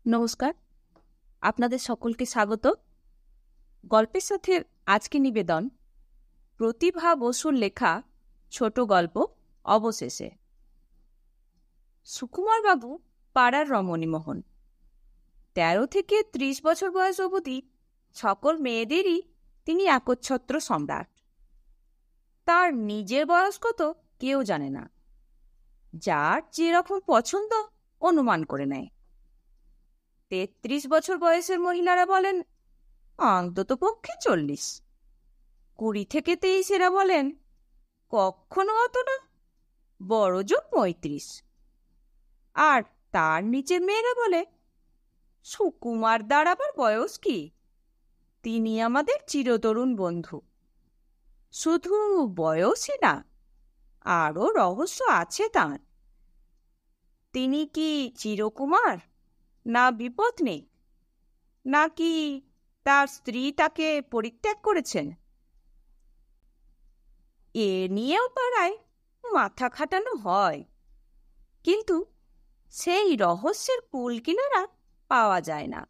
নমস্কার, আপনাদের সকলকে স্বাগত। গল্পের সাথে আজকে নিবেদন প্রতিভা বসুর লেখা ছোট গল্প অবশেষে। সুকুমারবাবু পাড়ার রমণীমোহন। 13 থেকে 30 বছর বয়স অবধি সকল মেয়েদেরই তিনি একচ্ছত্র সম্রাট। তার নিজের বয়স কত কেউ জানে না, যার যেরকম পছন্দ অনুমান করে নেয়। 33 বছর বয়সের মহিলারা বলেন অন্তত পক্ষে 40, 20 থেকে 23 বলেন কখনো অত না, বড় জোর 35। আর তার নিচের মেয়েরা বলে সুকুমার দাঁড়াবার বয়স কি, তিনি আমাদের চিরতরুণ বন্ধু। শুধু বয়সই না, আরও রহস্য আছে তাঁর। তিনি কি চিরকুমার, না বিপত্নিক, নাকি তার স্ত্রী তাকে পরিত্যাগ করেছেন? এ নিয়েও পাড়ায় মাথা খাটানো হয়, কিন্তু সেই রহস্যের কুল কিনারা পাওয়া যায় না।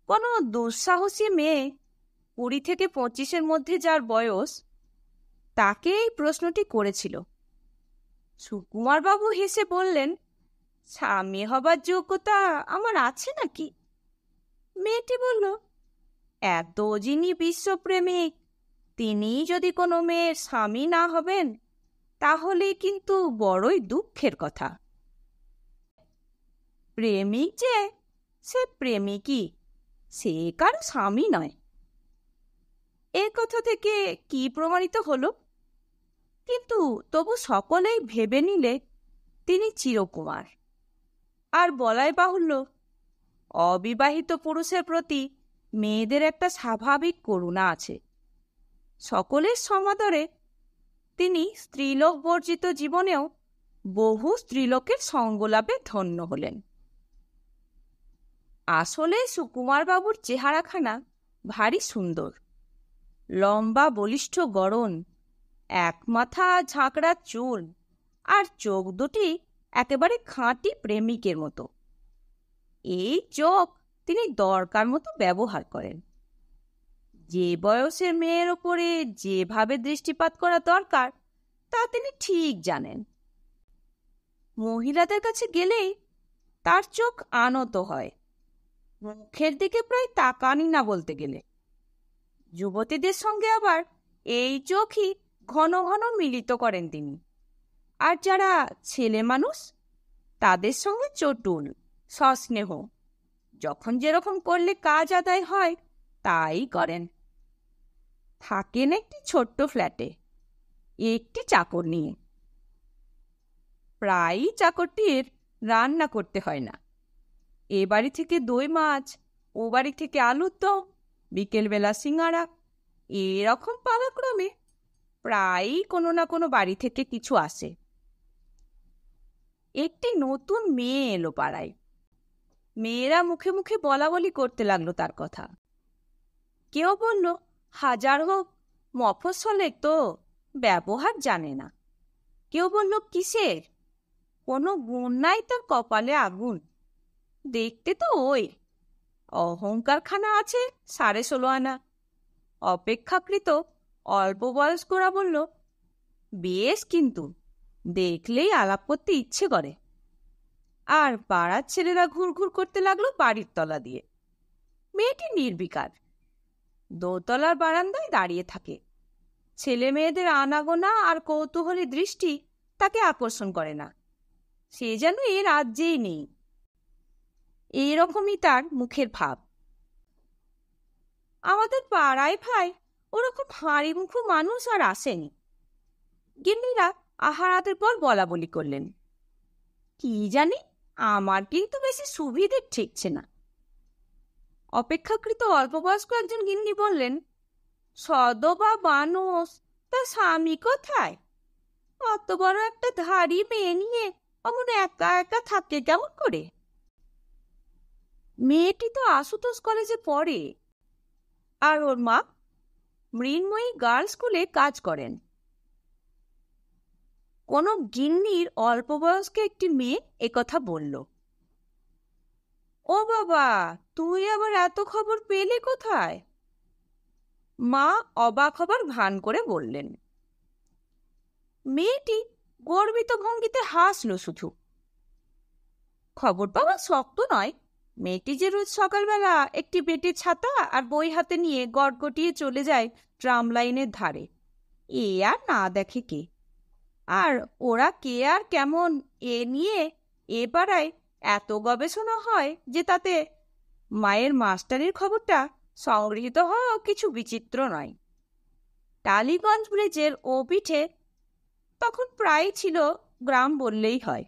কোনো দুঃসাহসী মেয়ে 20 থেকে 25 মধ্যে যার বয়স, তাকে এই প্রশ্নটি করেছিল। সুকুমারবাবু হেসে বললেন, স্বামী হবার যোগ্যতা আমার আছে নাকি? মেয়েটি বলল, এত যিনি বিশ্বপ্রেমিক, তিনি যদি কোনো মেয়ের স্বামী না হবেন, তাহলে কিন্তু বড়ই দুঃখের কথা। প্রেমিক যে সে প্রেমিকই, সে কারো স্বামী নয়। এ কথা থেকে কি প্রমাণিত হলো? কিন্তু তবু সকলেই ভেবে নিলে তিনি চিরকুমার। আর বলাই বাহুল্য, অবিবাহিত পুরুষের প্রতি মেয়েদের একটা স্বাভাবিক করুণা আছে। সকলের সমাদরে তিনি স্ত্রীলোক বর্জিত জীবনেও বহু স্ত্রীলোকের সঙ্গলাভে ধন্য হলেন। আসলে সুকুমারবাবুর চেহারাখানা ভারী সুন্দর। লম্বা বলিষ্ঠ গড়ন, এক মাথা ঝাঁকড়া চুল, আর চোখ দুটি একেবারে খাঁটি প্রেমিকের মতো। এই চোখ তিনি দরকার মতো ব্যবহার করেন। যে বয়সের মেয়ের ওপরে যেভাবে দৃষ্টিপাত করা দরকার তা তিনি ঠিক জানেন। মহিলাদের কাছে গেলেই তার চোখ আনত হয়, মুখের দিকে প্রায় তাকানি না বলতে গেলে। যুবতীদের সঙ্গে আবার এই চোখই ঘন ঘন মিলিত করেন তিনি। আর যারা ছেলে মানুষ, তাদের সঙ্গে চটুল সস্নেহ, যখন যেরকম করলে কাজ আদায় হয় তাই করেন। থাকেন একটি ছোট্ট ফ্ল্যাটে একটি চাকর নিয়ে। প্রায়ই চাকরটির রান্না করতে হয় না। এ বাড়ি থেকে দই মাছ, ও বাড়ি থেকে আলুর দম, বিকেলবেলা সিঙ্গারা, এরকম পালাক্রমে প্রায়ই কোনো না কোনো বাড়ি থেকে কিছু আসে। একটি নতুন মেয়ে এলো পাড়ায়। মেয়েরা মুখে মুখে বলা বলি করতে লাগলো তার কথা। কেউ বলল, হাজার হোক মফস্বলের তো, ব্যবহার জানে না। কেউ বলল, কিসের, কোনো গুণ নাই তার কপালে আগুন, দেখতে তো ওই, অহংকারখানা আছে 16.5 আনা। অপেক্ষাকৃত অল্প বয়স্করা বলল, বেশ, কিন্তু দেখলেই আলাপ করতে ইচ্ছে করে। আর পাড়ার ছেলেরা ঘুরঘুর করতে লাগলো বাড়ির তলা দিয়ে। মেয়েটি নির্বিকার, দোতলার বারান্দায় দাঁড়িয়ে থাকে। ছেলে মেয়েদের আনাগোনা আর কৌতূহলী দৃষ্টি তাকে আকর্ষণ করে না। সে যেন এর রাজ্যেই নেই, এইরকমই তার মুখের ভাব। আমাদের পাড়ায় ভাই ওরকম হাঁড়ি মুখো মানুষ আর আসেনি। গিন্নিরা আহারাতের পর বলা বলি করলেন, কি জানি, আমার কিন্তু বেশি সুবিধে ঠেকছে না। অপেক্ষাকৃত অল্পবয়স্ক একজন গিন্নি বললেন, সদবা মানুষ, তা স্বামী কোথায়? অত বড় একটা ধাড়ি মেয়ে নিয়ে অমন একা একা থাকে কেমন করে? মেয়েটি তো আশুতোষ কলেজে পড়ে, আর ওর মা মৃন্ময়ী গার্লস স্কুলে কাজ করেন। কোনো গিন্নির অল্প বয়স্ক একটি মেয়ে একথা বলল। ও বাবা, তুই আবার এত খবর পেলি কোথায়? মা অবাক হবার ভান করে বললেন। মেয়েটি গর্বিত ভঙ্গিতে হাসল শুধু। খবর পাওয়া শক্ত নয়। মেয়েটি যে রোজ সকালবেলা একটি বেতের ছাতা আর বই হাতে নিয়ে গটগটিয়ে চলে যায় ট্রাম লাইনের ধারে, এ আর না দেখে কে? আর ওরা কে আর কেমন এ নিয়ে এ পাড়ায় এত গবেষণা হয় যে তাতে মায়ের মাস্টারির খবরটা সংগৃহীত হওয়া কিছু বিচিত্র নয়। টালিগঞ্জ ব্রিজের ও পিঠে তখন প্রায় ছিল গ্রাম বললেই হয়।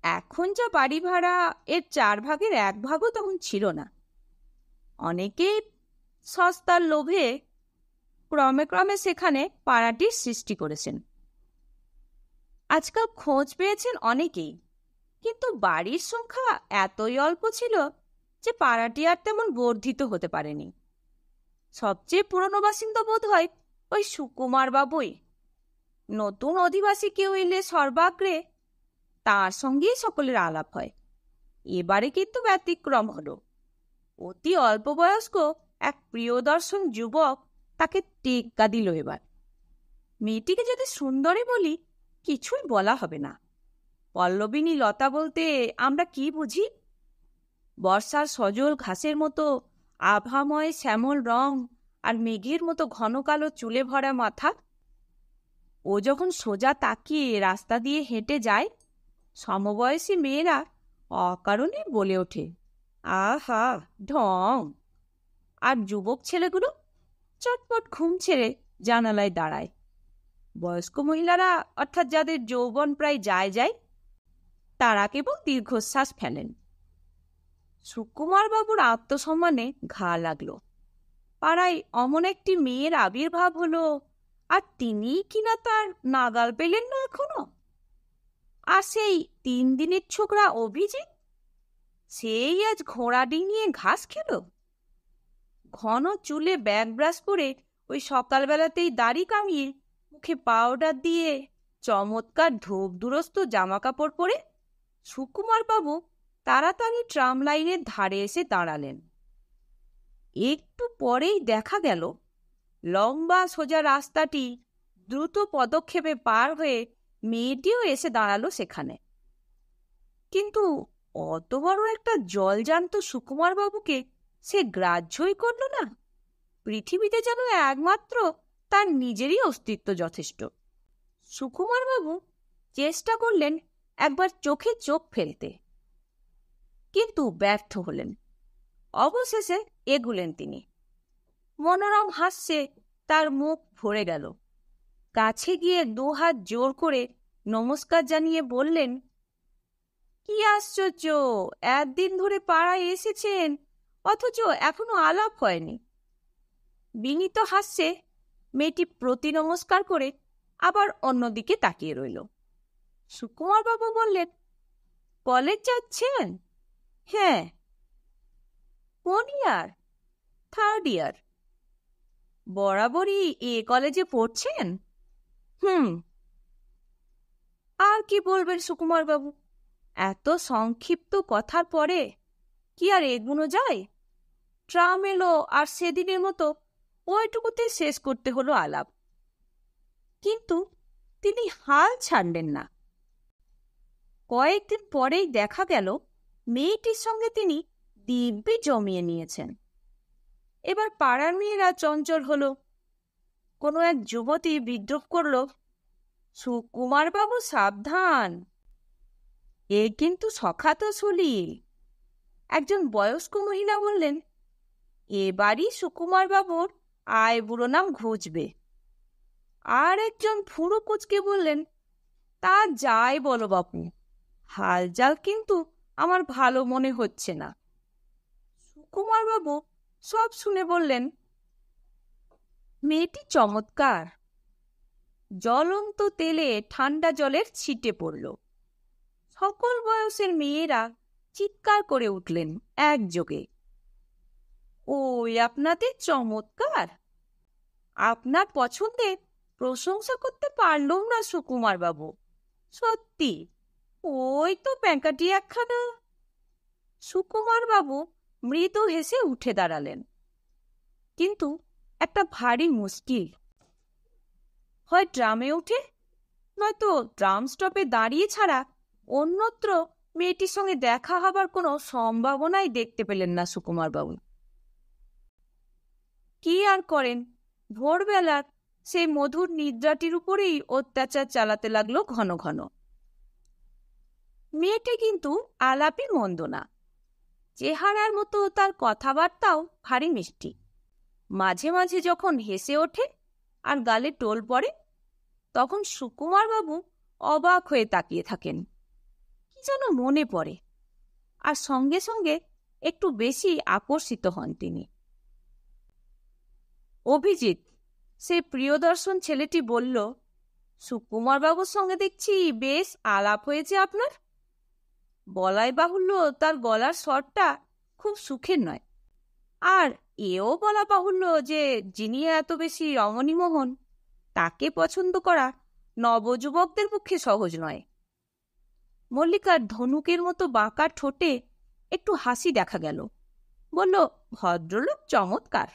এখন যা বাড়ি ভাড়া, এর 1/4 তখন ছিল না। অনেকেই সস্তার লোভে ক্রমে ক্রমে সেখানে পাড়াটির সৃষ্টি করেছেন। আজকাল খোঁজ পেয়েছেন অনেকেই, কিন্তু বাড়ির সংখ্যা এতই অল্প ছিল যে পাড়াটি আর তেমন বর্ধিত হতে পারেনি। সবচেয়ে পুরনো বাসিন্দা বোধ হয় ওই সুকুমার বাবুই। নতুন অধিবাসী কেউ এলে সর্বাগ্রে তার সঙ্গেই সকলের আলাপ হয়। এবারে কিন্তু ব্যতিক্রম হলো। অতি অল্প বয়স্ক এক প্রিয়দর্শন যুবক তাকে টেক্কা দিল এবার। মেয়েটিকে যদি সুন্দরী বলি, কিছুই বলা হবে না। পল্লবিনী লতা বলতে আমরা কি বুঝি? বর্ষার সজল ঘাসের মতো আভাময় শ্যামল রং আর মেঘের মতো ঘন কালো চুলে ভরা মাথা। ও যখন সোজা তাকিয়ে রাস্তা দিয়ে হেঁটে যায়, সমবয়সী মেয়েরা অকারণে বলে ওঠে, আহা ঢং। আর যুবক ছেলেগুলো চটপট ঘুম ছেড়ে জানালায় দাঁড়ায়। বয়স্ক মহিলারা, অর্থাৎ যাদের যৌবন প্রায় যায়, তারা কেবল দীর্ঘশ্বাস ফেলেন। সুকুমার বাবুর আত্মসম্মানে ঘা লাগলো। পাড়ায় অমন একটি মেয়ের আবির্ভাব হলো, আর তিনিই কিনা তার নাগাল পেলেন না এখনো। আর সেই 3 দিনের ছোকরা অভিজিৎ, সেই আজ ঘোড়া ডিঙিয়ে ঘাস খেল। ঘন চুলে ব্যাগ ব্রাশ করে ওই সকালবেলাতেই দাড়ি কামিয়ে মুখে পাউডার দিয়ে চমৎকার ধূপ দুরস্ত জামা কাপড় পরে সুকুমার বাবু তাড়াতাড়ি ট্রাম লাইনের ধারে এসে দাঁড়ালেন। একটু পরেই দেখা গেল লম্বা সোজা রাস্তাটি দ্রুত পদক্ষেপে পার হয়ে মেয়েটিও এসে দাঁড়ালো সেখানে। কিন্তু অত বড় একটা জলজান্ত সুকুমার বাবুকে সে গ্রাহ্যই করল না। পৃথিবীতে যেন একমাত্র তার নিজেরই অস্তিত্ব যথেষ্ট। সুকুমার বাবু চেষ্টা করলেন একবার চোখে চোখ ফেলতে, কিন্তু ব্যর্থ হলেন। অবশেষে এগুলেন তিনি। মনোরম হাস্যে তার মুখ ভরে গেল। কাছে গিয়ে 2 হাত জোর করে নমস্কার জানিয়ে বললেন, কি আশ্চর্য, একদিন ধরে পাড়ায় এসেছেন, অথচ এখনো আলাপ হয়নি। বিনীত হাস্যে মেয়েটি প্রতি নমস্কার করে আবার অন্যদিকে তাকিয়ে রইল। সুকুমার বাবু বললেন, কলেজ যাচ্ছেন? হ্যাঁ। কোন ইয়ার? 3rd ইয়ার। বরাবরই এ কলেজে পড়ছেন? আর কি বলবেন সুকুমার বাবু, এত সংক্ষিপ্ত কথার পরে কি আর এগুনো যায়? ট্রাম এলো আর সেদিনের মতো ওইটুকুতে শেষ করতে হলো আলাপ। কিন্তু তিনি হাল ছাড়লেন না। কয়েকদিন পরেই দেখা গেল মেয়েটির সঙ্গে তিনি দিব্যি জমিয়ে নিয়েছেন। এবার পাড়ার মেয়েরা চঞ্চল হলো। কোনো এক যুবতী বিদ্রুপ করল, সুকুমার বাবু সাবধান, এ কিন্তু সখাত সলিল। একজন বয়স্ক মহিলা বললেন, এবারই সুকুমার বাবুর আয় বুড়ো নাম ঘুচবে। আর একজন ফুরু কুচকে বললেন, তা যাই বলো বাপু, হালজাল কিন্তু আমার ভালো মনে হচ্ছে না। সুকুমার বাবু সব শুনে বললেন, মেয়েটি চমৎকার। জ্বলন্ত তেলে ঠান্ডা জলের ছিটে পড়ল। সকল বয়সের মেয়েরা চিৎকার করে উঠলেন একযোগে, ওই আপনাদের চমৎকার! আপনার পছন্দের প্রশংসা করতে পারলুম না সুকুমার বাবু, সত্যি। ওই তো প্যাঁকাটি একখানা। সুকুমার বাবু মৃদু হেসে উঠে দাঁড়ালেন, কিন্তু একটা ভারী মুশকিল। হয় ট্রামে উঠে, নয়তো ট্রাম স্টপে দাঁড়িয়ে ছাড়া অন্যত্র মেয়েটির সঙ্গে দেখা হবার কোনো সম্ভাবনাই দেখতে পেলেন না সুকুমার বাবু। কি আর করেন, ভোরবেলার সেই মধুর নিদ্রাটির উপরেই অত্যাচার চালাতে লাগলো ঘন ঘন। মেয়েটি কিন্তু আলাপই মন্দ না, চেহারার মতো তার কথাবার্তাও ভারী মিষ্টি। মাঝে মাঝে যখন হেসে ওঠে আর গালে টোল পড়ে, তখন সুকুমার বাবু অবাক হয়ে তাকিয়ে থাকেন। কি যেন মনে পড়ে, আর সঙ্গে সঙ্গে একটু বেশি আকর্ষিত হন তিনি। অভিজিৎ, সে প্রিয়দর্শন ছেলেটি বলল, সুকুমার বাবুর সঙ্গে দেখছি বেশ আলাপ হয়েছে আপনার। বলাই বাহুল্য তার গলার স্বরটা খুব সুখের নয়, আর এও বলা বাহুল্য যে যিনি এত বেশি রমণীমোহন, তাকে পছন্দ করা নবযুবকদের পক্ষে সহজ নয়। মল্লিকার ধনুকের মতো বাঁকা ঠোঁটে একটু হাসি দেখা গেল। বলল, ভদ্রলোক চমৎকার।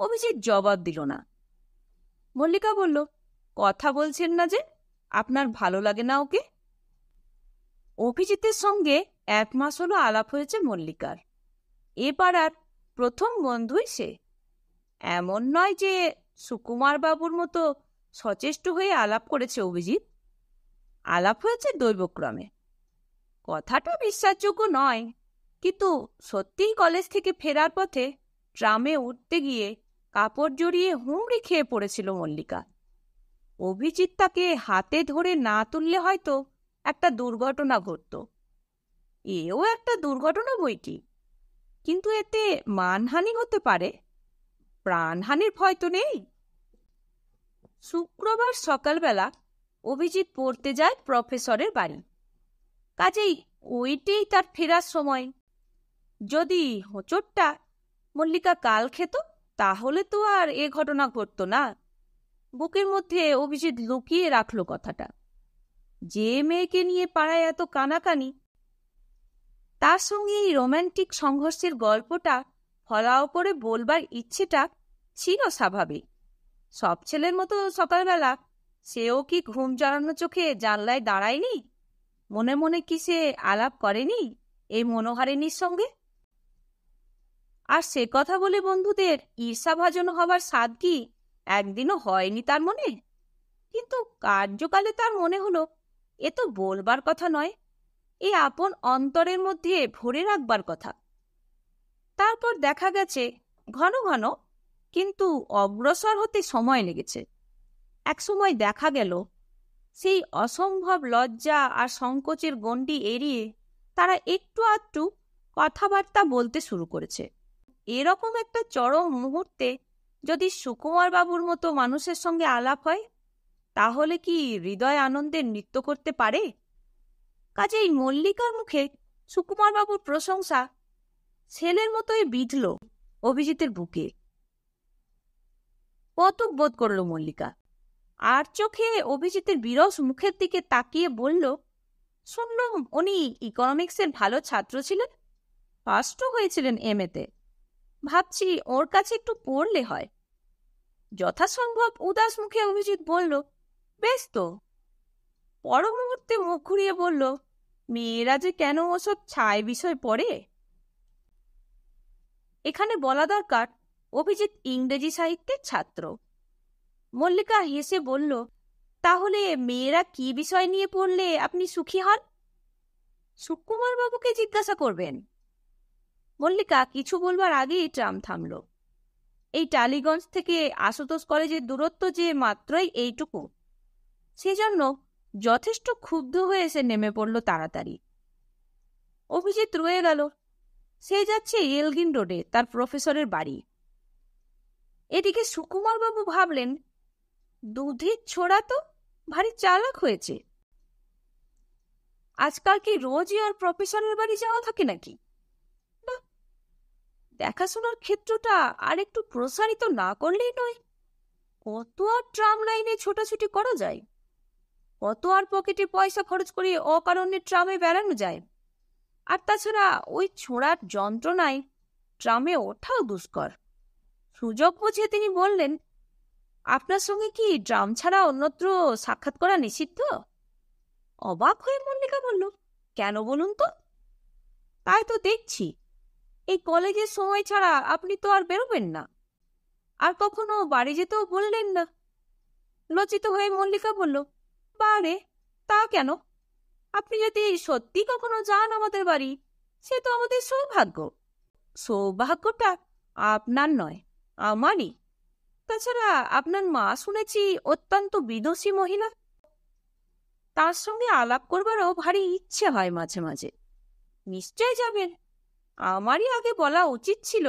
অভিজিৎ জবাব দিল না। মল্লিকা বলল, কথা বলছেন না যে, আপনার ভালো লাগে না ওকে? অভিজিতের সঙ্গে 1 মাস হলো আলাপ হয়েছে মল্লিকার। এ পাড়ার প্রথম বন্ধুই সে। এমন নয় যে সুকুমার বাবুর মতো সচেষ্ট হয়ে আলাপ করেছে অভিজিৎ। আলাপ হয়েছে দৈবক্রমে। কথাটা বিশ্বাসযোগ্য নয়, কিন্তু সত্যিই কলেজ থেকে ফেরার পথে ট্রামে উঠতে গিয়ে কাপড় জড়িয়ে হুমড়ি খেয়ে পড়েছিল মল্লিকা। অভিজিৎ তাকে হাতে ধরে না তুললে হয়তো একটা দুর্ঘটনা ঘটত। এও একটা দুর্ঘটনা বইটি, কিন্তু এতে মানহানি হতে পারে, প্রাণহানির ভয় তো নেই। শুক্রবার সকালবেলা অভিজিৎ পড়তে যায় প্রফেসরের বাড়ি। কাজেই ওইটাই তার ফেরার সময়। যদি হোঁচটটা মল্লিকা কাল খেত, তাহলে তো আর এ ঘটনা ঘটত না। বুকের মধ্যে অভিজিৎ লুকিয়ে রাখল কথাটা। যে মেয়েকে নিয়ে পাড়ায় এত কানাকানি, তার সঙ্গে এই রোম্যান্টিক সংঘর্ষের গল্পটা ফলাও করে বলবার ইচ্ছেটা ছিল স্বাভাবিক। সব ছেলের মতো সকালবেলা সেও কি ঘুম জড়ানো চোখে জানলায় দাঁড়ায়নি? মনে মনে কি সে আলাপ করেনি এই মনোহারিণীর সঙ্গে? আর সে কথা বলে বন্ধুদের ঈর্ষাভাজন হবার স্বাদ কি একদিনও হয়নি তার মনে? কিন্তু কার্যকালে তার মনে হলো, এ তো বলবার কথা নয়, এই আপন অন্তরের মধ্যে ভরে রাখবার কথা। তারপর দেখা গেছে ঘন ঘন, কিন্তু অগ্রসর হতে সময় লেগেছে। একসময় দেখা গেল সেই অসম্ভব লজ্জা আর সংকোচের গণ্ডি এড়িয়ে তারা একটু আধটু কথাবার্তা বলতে শুরু করেছে। এরকম একটা চরম মুহূর্তে যদি সুকুমার বাবুর মতো মানুষের সঙ্গে আলাপ হয়, তাহলে কি হৃদয় আনন্দের নৃত্য করতে পারে? কাজেই মল্লিকার মুখে সুকুমার বাবুর প্রশংসা ছেলের মতোই বিঁধল অভিজিতের বুকে। কৌতুক বোধ করল মল্লিকা, আর চোখে অভিজিতের বিরস মুখের দিকে তাকিয়ে বলল, শুনলাম উনি ইকোনমিক্সের ভালো ছাত্র ছিলেন, ফার্স্টও হয়েছিলেন MA-তে। ভাবছি ওর কাছে একটু পড়লে হয়। যথাসম্ভব উদাস মুখে অভিজিৎ বলল, বেশ তো। পর মুহূর্তে মুখ ঘুরিয়ে বলল, মেয়েরা যে কেন ওসব ছাই বিষয় পড়ে। এখানে বলা দরকার অভিজিৎ ইংরেজি সাহিত্যের ছাত্র। মল্লিকা হেসে বলল, তাহলে মেয়েরা কি বিষয় নিয়ে পড়লে আপনি সুখী হন? সুকুমার বাবুকে জিজ্ঞাসা করবেন। মল্লিকা কিছু বলবার আগেই ট্রাম থামল। এই টালিগঞ্জ থেকে আশুতোষ কলেজের দূরত্ব যে মাত্রই এইটুকু, সেজন্য যথেষ্ট ক্ষুব্ধ হয়ে সে নেমে পড়ল তাড়াতাড়ি। অভিজিৎ রয়ে গেল। সে যাচ্ছে এলগিন রোডে তার প্রফেসরের বাড়ি। এদিকে সুকুমার বাবু ভাবলেন, দুধের ছোড়া তো ভারী চালাক হয়েছে। আজকাল কি রোজই আর প্রফেসরের বাড়ি যাওয়া থাকে নাকি? না, দেখাশোনার ক্ষেত্রটা আর একটু প্রসারিত না করলেই নয়। কত আর ট্রাম লাইনে ছোটাছুটি করা যায়, কত আর পকেটে পয়সা খরচ করে অকারণে ট্রামে বেড়ানো যায়। আর তাছাড়া ওই ছোঁড়ার যন্ত্রণায় ট্রামে ওঠাও দুষ্কর। সুযোগ বুঝে তিনি বললেন, আপনার সঙ্গে কি ট্রাম ছাড়া অন্যত্র সাক্ষাৎ করা নিষিদ্ধ? অবাক হয়ে মল্লিকা বলল, কেন বলুন তো? তাই তো দেখছি, এই কলেজের সময় ছাড়া আপনি তো আর বেরোবেন না, আর কখনো বাড়ি যেতেও বললেন না। লজ্জিত হয়ে মল্লিকা বলল, বারে, তা কেন? আপনি যদি সত্যি কখনো যান আমাদের বাড়ি, সে তো আমাদের সৌভাগ্য। সৌভাগ্যটা আপনার নয়, আমারই। তাছাড়া আপনার মা শুনেছি অত্যন্ত বিদুষী মহিলা। তার সঙ্গে আলাপ করবারও ভারী ইচ্ছে হয় মাঝে মাঝে। নিশ্চয় যাবেন, আমারই আগে বলা উচিত ছিল,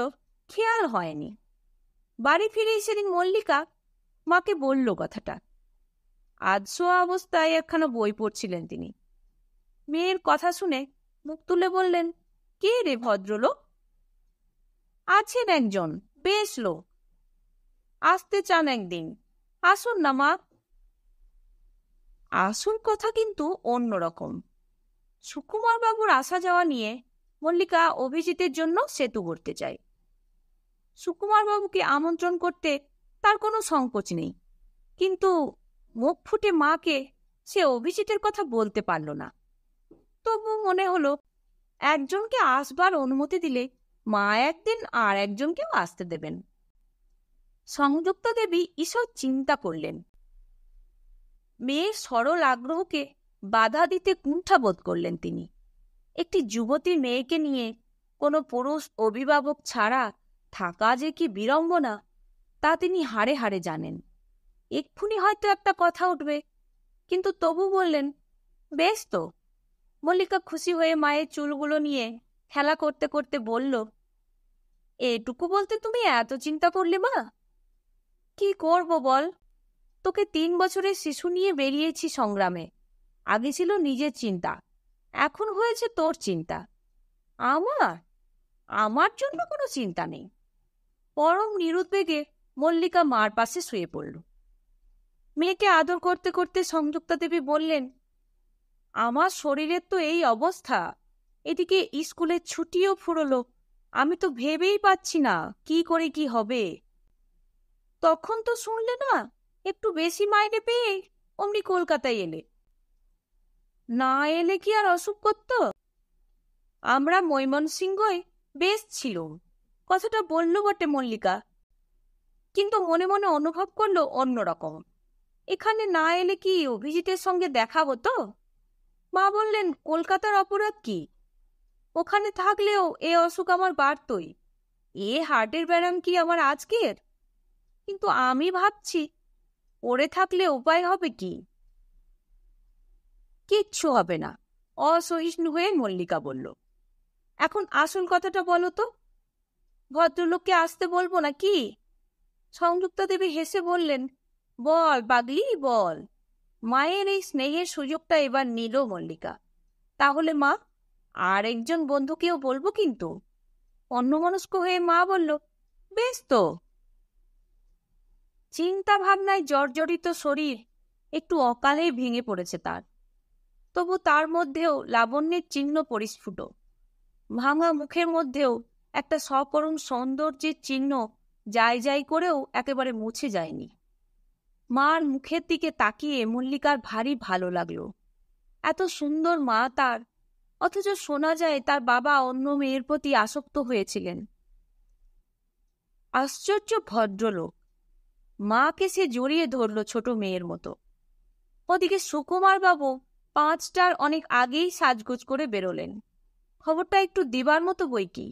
খেয়াল হয়নি। বাড়ি ফিরেই সেদিন মল্লিকা মাকে বলল কথাটা। আধ শোয়া অবস্থায় একখানা বই পড়ছিলেন তিনি। মেয়ের কথা শুনে মুখ তুলে বললেন, কে রে ভদ্রলোক? আছেন একজন, বেশ লোক, আসতে চান একদিন, আসুন না মা। আসল কথা কিন্তু অন্যরকম। সুকুমার বাবুর আসা যাওয়া নিয়ে মল্লিকা অভিজিতের জন্য সেতু করতে চায়। সুকুমার বাবুকে আমন্ত্রণ করতে তার কোনো সংকোচ নেই, কিন্তু মুখ ফুটে মাকে সে অভিজিতের কথা বলতে পারল না। তবু মনে হলো, একজনকে আসবার অনুমতি দিলে মা একদিন আর একজনকেও আসতে দেবেন। সংযুক্তা দেবী ঈষৎ চিন্তা করলেন। মেয়ের সরল আগ্রহকে বাধা দিতে কুণ্ঠাবোধ করলেন তিনি। একটি যুবতী মেয়েকে নিয়ে কোনো পুরুষ অভিভাবক ছাড়া থাকা যে কি বিড়ম্বনা, তা তিনি হাড়ে হাড়ে জানেন। এক্ষুনি হয়তো একটা কথা উঠবে, কিন্তু তবু বললেন, বেশ তো। মল্লিকা খুশি হয়ে মায়ের চুলগুলো নিয়ে খেলা করতে করতে বলল, এটুকু বলতে তুমি এত চিন্তা করলে মা? কি করব বল, তোকে 3 বছরের শিশু নিয়ে বেরিয়েছি সংগ্রামে। আগে ছিল নিজের চিন্তা, এখন হয়েছে তোর চিন্তা। আমার আমার জন্য কোনো চিন্তা নেই। পরম নিরুদ্বেগে মল্লিকা মার পাশে শুয়ে পড়ল। মেয়েকে আদর করতে করতে সংযুক্তা দেবী বললেন, আমার শরীরের তো এই অবস্থা, এদিকে স্কুলের ছুটিও ফুরলো। আমি তো ভেবেই পাচ্ছি না কি করে কি হবে। তখন তো শুনলে না, একটু বেশি মাইনে পেয়ে অমনি কলকাতায় এলে। না এলে কি আর অসুখ করত? আমরা ময়মনসিংহে বেশ ছিলুম। কথাটা বলল বটে মল্লিকা, কিন্তু মনে মনে অনুভব করলো অন্যরকম। এখানে না এলে কি অভিজিতের সঙ্গে দেখা হতো? মা বললেন, কলকাতার অপরাধ কি? ওখানে থাকলেও এ অসুখ আমার বাড়তই। এ হার্টের ব্যারাম কি আমার আজকের? কিন্তু আমি ভাবছি, পড়ে থাকলে উপায় হবে কি? কিচ্ছু হবে না, অসহিষ্ণু হয়ে মল্লিকা বলল। এখন আসল কথাটা বলো তো, ভদ্রলোককে আসতে বলবো না কি? সংযুক্তা দেবী হেসে বললেন, বল পাগলি বল। মায়ের এই স্নেহের সুযোগটা এবার নিল মল্লিকা। তাহলে মা, আর একজন বন্ধুকেও বলবো কিন্তু। অন্যমনস্ক হয়ে মা বলল, বেশ তো। চিন্তা ভাবনায় জর্জরিত শরীর একটু অকালেই ভেঙে পড়েছে তার। তবু তার মধ্যেও লাবণ্যের চিহ্ন পরিস্ফুট। ভাঙা মুখের মধ্যেও একটা সকরুণ সৌন্দর্যের চিহ্ন যাই যাই করেও একেবারে মুছে যায়নি। মার মুখের দিকে তাকিয়ে মল্লিকার ভারী ভালো লাগলো। এত সুন্দর মা তার, অথচ শোনা যায় তার বাবা অন্য মেয়ের প্রতি আসক্ত হয়েছিলেন। আশ্চর্য ভদ্রলোক। মাকে সে জড়িয়ে ধরল ছোট মেয়ের মতো। ওদিকে সুকুমার বাবু 5টার অনেক আগেই সাজগোজ করে বেরোলেন। খবরটা একটু দিবার মতো বই কি।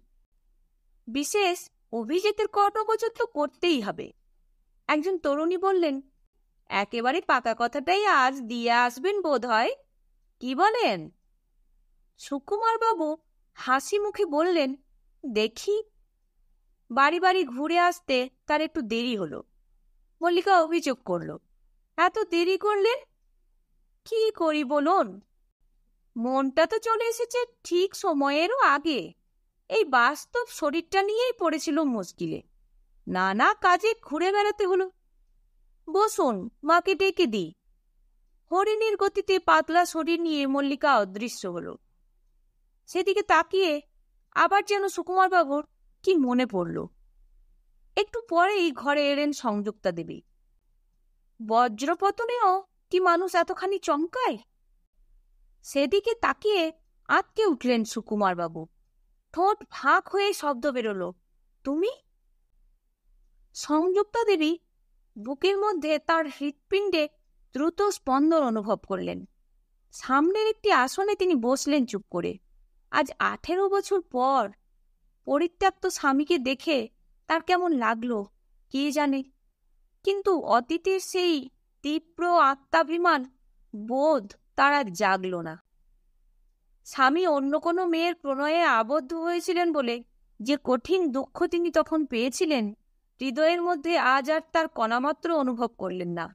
বিশেষ অভিজিতের কর্ণগোচর তো করতেই হবে। একজন তরুণী বললেন, একেবারে পাকা কথাটাই আজ দিয়ে আসবেন বোধ হয়, কি বলেন? সুকুমার বাবু হাসি মুখে বললেন, দেখি। বাড়ি বাড়ি ঘুরে আসতে তার একটু দেরি হলো। মল্লিকা অভিযোগ করল, এত দেরি করলে? কি করি বলুন, মনটা তো চলে এসেছে ঠিক সময়েরও আগে। এই বাস্তব শরীরটা নিয়েই পড়েছিল মুশকিলে। নানা কাজে ঘুরে বেড়াতে হলো। বসুন, মাকে ডেকে দিই। হরিণীর গতিতে পাতলা শরীর নিয়ে মল্লিকা অদৃশ্য হলো। সেদিকে তাকিয়ে আবার যেন সুকুমারবাবুর কি মনে পড়ল। একটু পরেই ঘরে এলেন সংযুক্তা দেবী। বজ্রপতনেও কি মানুষ এতখানি চমকায়? সেদিকে তাকিয়ে আঁতকে উঠলেন সুকুমারবাবু। ঠোঁট ফাঁক হয়ে শব্দ বেরোল, তুমি? সংযুক্তা দেবী বুকের মধ্যে তার হৃৎপিণ্ডে দ্রুত স্পন্দন অনুভব করলেন। সামনের একটি আসনে তিনি বসলেন চুপ করে। আজ 18 বছর পর পরিত্যক্ত স্বামীকে দেখে তার কেমন লাগলো কে জানে, কিন্তু অতীতের সেই তীব্র আত্মাভিমান বোধ তার আর জাগল না। স্বামী অন্য কোনো মেয়ের প্রণয়ে আবদ্ধ হয়েছিলেন বলে যে কঠিন দুঃখ তিনি তখন পেয়েছিলেন, হৃদয়ের মধ্যে আজ আর তার কণামাত্র অনুভব করলেন না।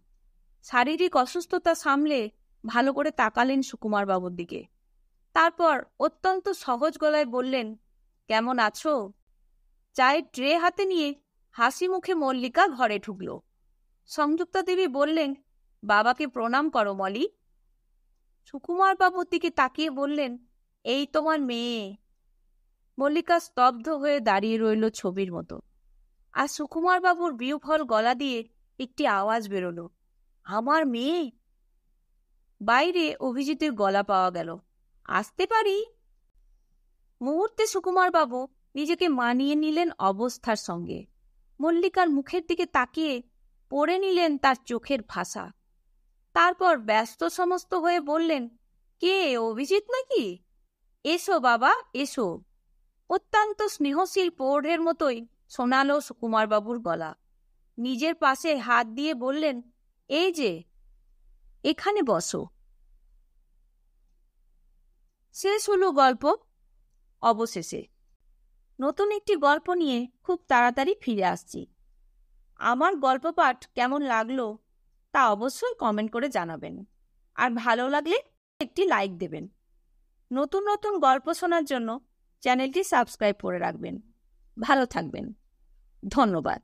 শারীরিক অসুস্থতা সামলে ভালো করে তাকালেন সুকুমারবাবুর দিকে। তারপর অত্যন্ত সহজ গলায় বললেন, কেমন আছো? চায়ের ট্রে হাতে নিয়ে হাসি মুখে মল্লিকা ঘরে ঢুকল। সংযুক্তা দেবী বললেন, বাবাকে প্রণাম করো মলি। সুকুমারবাবুর দিকে তাকিয়ে বললেন, এই তোমার মেয়ে। মল্লিকা স্তব্ধ হয়ে দাঁড়িয়ে রইল ছবির মতো। আর সুকুমারবাবুর বিহ্বল গলা দিয়ে একটি আওয়াজ বেরোল, আমার মেয়ে। বাইরে অভিজিতের গলা পাওয়া গেল, আসতে পারি? মুহূর্তে সুকুমারবাবু নিজেকে মানিয়ে নিলেন অবস্থার সঙ্গে। মল্লিকার মুখের দিকে তাকিয়ে পড়ে নিলেন তার চোখের ভাষা। তারপর ব্যস্ত সমস্ত হয়ে বললেন, কে, অভিজিৎ নাকি? এসো বাবা, এসো। অত্যন্ত স্নেহশীল প্রৌঢ়ের মতোই শোনালো সুকুমারবাবুর গলা। নিজের পাশে হাত দিয়ে বললেন, এই যে, এখানে বসো। শেষ হলো গল্প। অবশেষে নতুন একটি গল্প নিয়ে খুব তাড়াতাড়ি ফিরে আসছি। আমার গল্প পাঠ কেমন লাগলো তা অবশ্যই কমেন্ট করে জানাবেন, আর ভালো লাগলে একটি লাইক দেবেন। নতুন নতুন গল্প শোনার জন্য চ্যানেলটি সাবস্ক্রাইব করে রাখবেন। ভালো থাকবেন। ধন্যবাদ।